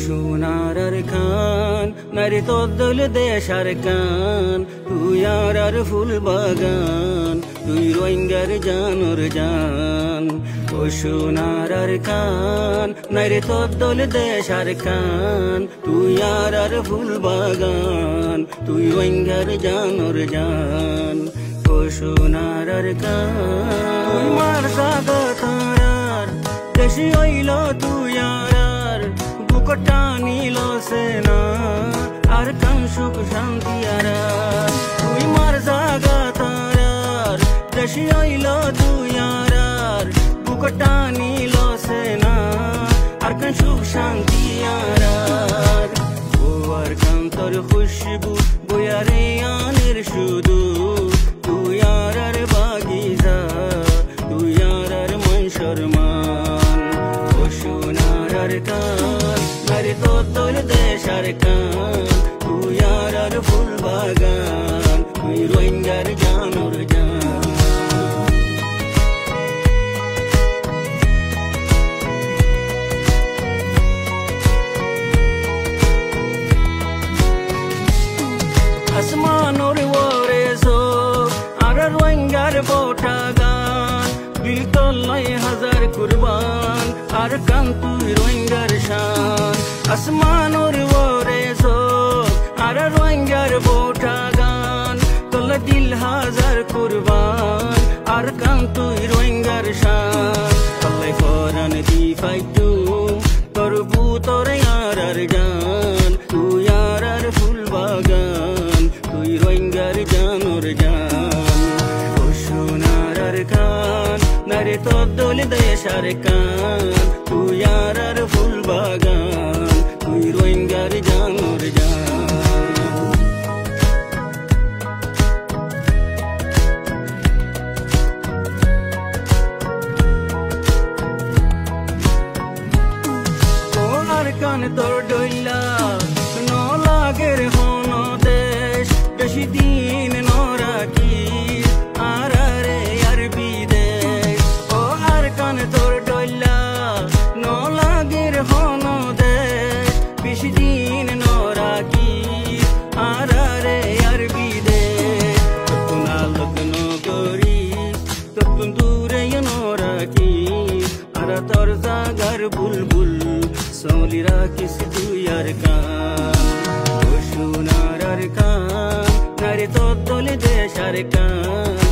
সোনার খান নারী তোর দেশার কান তুই আর ফুল বাগান তুই রোহিঙ্গার জানোর জান ও সোনার খান নারী তোর দেশার কান তুই আর ফুল বাগান তুই রোহিঙ্গার জানোর জান ও সোনার খান তুই মার সাদা তারার দেশি হইল তুই আর বুকটা নিল সেনা আর কান সুখ শান্তি আর তুই মার জাগা তারার দেশি হইল তুই আর বুকটা নিল সেনা আর কান সুখ শান্তি আর ও আর কান তোর খুশবু বয়ারে আনের শুধু তুই আর বাগিচা তুই আর মন শর্মান ও সোনার কান নারী তোর দেশার কান তুই আর ফুল বাগান তুই রোহিঙ্গার জানোর জান আসমানোর ওরে সো আর রোহিঙ্গার বোটা গান বিতলয় হাজার কুরবান আর কান তুই রোহিঙ্গার শান আসমানোর ওরে সো আর রোহিঙ্গার বোটা গান তোল দিল হাজার কুরবান আর কান তুই রোহিঙ্গার শান তলে ফরান দি ফাইটু তোর বুতর আর গান তুই আর ফুল বাগান তুই রোহিঙ্গার জানোর জান ও সোনার খান নারী তোর দেশার কান তুই আর ফুল বাগান তুই রোহিঙ্গার জানোর জান ও আর কান তোর ডইলা ন লাগের হন দেশ বেশি দিন নরাকি আর রে আর বিদেশ ও আর কান তোর ডইলা ন লাগের হন দেশ বেশি দিন নরাকি আর রে আর বিদেশ তখন আলোচন করিস তখন দূরে নরাকি আর তোর জাগার বুলবুল সৌলি রাখিস তুই আর কান ও সোনার খান নারী তোর দেশার কান